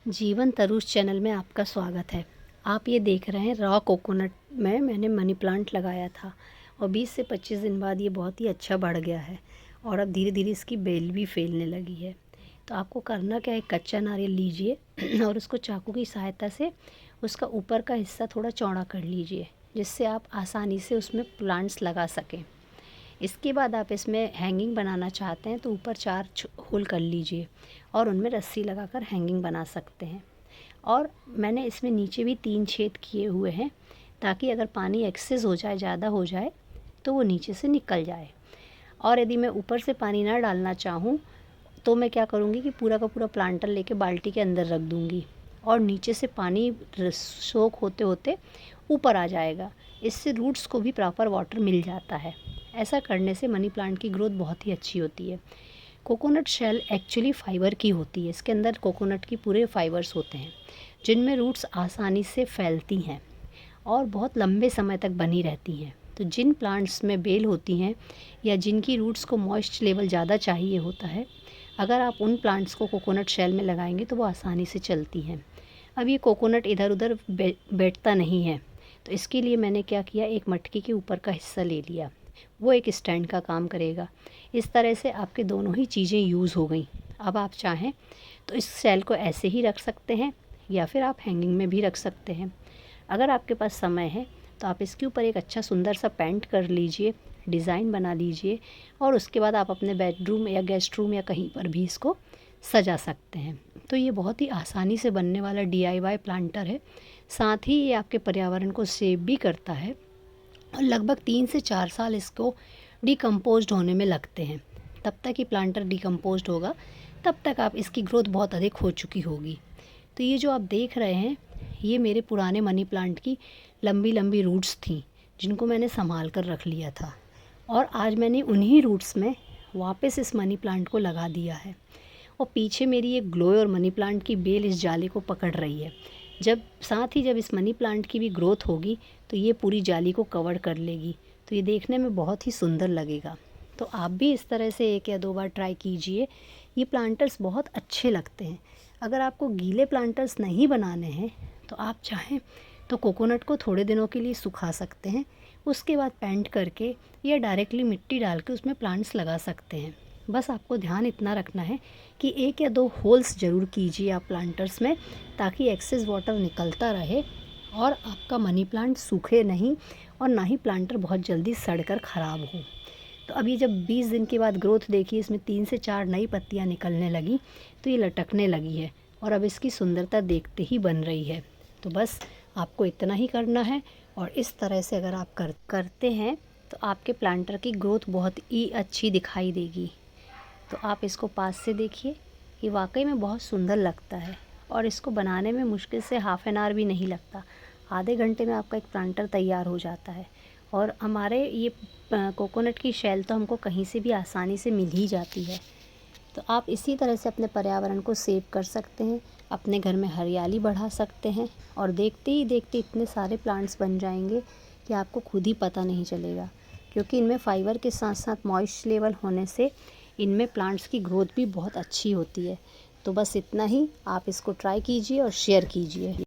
जीवन तरुष चैनल में आपका स्वागत है। आप ये देख रहे हैं रॉ कोकोनट में मैंने मनी प्लांट लगाया था और 20 से 25 दिन बाद ये बहुत ही अच्छा बढ़ गया है और अब धीरे धीरे इसकी बेल भी फैलने लगी है। तो आपको करना क्या है, कच्चा नारियल लीजिए और उसको चाकू की सहायता से उसका ऊपर का हिस्सा थोड़ा चौड़ा कर लीजिए, जिससे आप आसानी से उसमें प्लांट्स लगा सकें। इसके बाद आप इसमें हैंगिंग बनाना चाहते हैं तो ऊपर 4 होल कर लीजिए और उनमें रस्सी लगाकर हैंगिंग बना सकते हैं। और मैंने इसमें नीचे भी 3 छेद किए हुए हैं ताकि अगर पानी एक्सेस हो जाए, ज़्यादा हो जाए तो वो नीचे से निकल जाए। और यदि मैं ऊपर से पानी ना डालना चाहूँ तो मैं क्या करूँगी कि पूरा का पूरा प्लांटर लेके बाल्टी के अंदर रख दूँगी और नीचे से पानी सोख होते होते ऊपर आ जाएगा। इससे रूट्स को भी प्रॉपर वाटर मिल जाता है। ऐसा करने से मनी प्लांट की ग्रोथ बहुत ही अच्छी होती है। कोकोनट शेल एक्चुअली फ़ाइबर की होती है। इसके अंदर कोकोनट की पूरे फाइबर्स होते हैं जिनमें रूट्स आसानी से फैलती हैं और बहुत लंबे समय तक बनी रहती हैं। तो जिन प्लांट्स में बेल होती हैं या जिनकी रूट्स को मॉइस्ट लेवल ज़्यादा चाहिए होता है, अगर आप उन प्लांट्स को कोकोनट शेल में लगाएंगे तो वो आसानी से चलती हैं। अब ये कोकोनट इधर उधर बैठता नहीं है, तो इसके लिए मैंने क्या किया, एक मटकी के ऊपर का हिस्सा ले लिया, वो एक स्टैंड का काम करेगा। इस तरह से आपके दोनों ही चीज़ें यूज़ हो गई। अब आप चाहें तो इस शेल को ऐसे ही रख सकते हैं या फिर आप हैंगिंग में भी रख सकते हैं। अगर आपके पास समय है तो आप इसके ऊपर एक अच्छा सुंदर सा पेंट कर लीजिए, डिज़ाइन बना लीजिए और उसके बाद आप अपने बेडरूम या गेस्ट रूम या कहीं पर भी इसको सजा सकते हैं। तो ये बहुत ही आसानी से बनने वाला DIY प्लांटर है। साथ ही ये आपके पर्यावरण को सेव भी करता है और लगभग 3 से 4 साल इसको डिकम्पोज्ड होने में लगते हैं। तब तक ये प्लांटर डिकम्पोज्ड होगा, तब तक आप इसकी ग्रोथ बहुत अधिक हो चुकी होगी। तो ये जो आप देख रहे हैं, ये मेरे पुराने मनी प्लांट की लंबी लंबी रूट्स थी जिनको मैंने संभाल कर रख लिया था और आज मैंने उन्हीं रूट्स में वापस इस मनी प्लांट को लगा दिया है। और पीछे मेरी एक ग्लोए और मनी प्लांट की बेल इस जाली को पकड़ रही है। साथ ही जब इस मनी प्लांट की भी ग्रोथ होगी तो ये पूरी जाली को कवर कर लेगी, तो ये देखने में बहुत ही सुंदर लगेगा। तो आप भी इस तरह से 1 या 2 बार ट्राई कीजिए। ये प्लांटर्स बहुत अच्छे लगते हैं। अगर आपको गीले प्लांटर्स नहीं बनाने हैं तो आप चाहें तो कोकोनट को थोड़े दिनों के लिए सुखा सकते हैं, उसके बाद पेंट करके या डायरेक्टली मिट्टी डाल के उसमें प्लांट्स लगा सकते हैं। बस आपको ध्यान इतना रखना है कि 1 या 2 होल्स ज़रूर कीजिए आप प्लांटर्स में, ताकि एक्सेस वाटर निकलता रहे और आपका मनी प्लांट सूखे नहीं और ना ही प्लांटर बहुत जल्दी सड़कर ख़राब हो। तो अभी जब 20 दिन के बाद ग्रोथ देखी, इसमें 3 से 4 नई पत्तियां निकलने लगी तो ये लटकने लगी है और अब इसकी सुंदरता देखते ही बन रही है। तो बस आपको इतना ही करना है और इस तरह से अगर आप करते हैं तो आपके प्लांटर की ग्रोथ बहुत ही अच्छी दिखाई देगी। तो आप इसको पास से देखिए, ये वाकई में बहुत सुंदर लगता है और इसको बनाने में मुश्किल से ½ एन आवर भी नहीं लगता। आधे घंटे में आपका एक प्लांटर तैयार हो जाता है। और हमारे ये कोकोनट की शेल तो हमको कहीं से भी आसानी से मिल ही जाती है। तो आप इसी तरह से अपने पर्यावरण को सेव कर सकते हैं, अपने घर में हरियाली बढ़ा सकते हैं और देखते ही देखते इतने सारे प्लांट्स बन जाएंगे कि आपको खुद ही पता नहीं चलेगा, क्योंकि इनमें फाइबर के साथ साथ मॉइस्ट लेवल होने से इनमें प्लांट्स की ग्रोथ भी बहुत अच्छी होती है। तो बस इतना ही, आप इसको ट्राई कीजिए और शेयर कीजिए।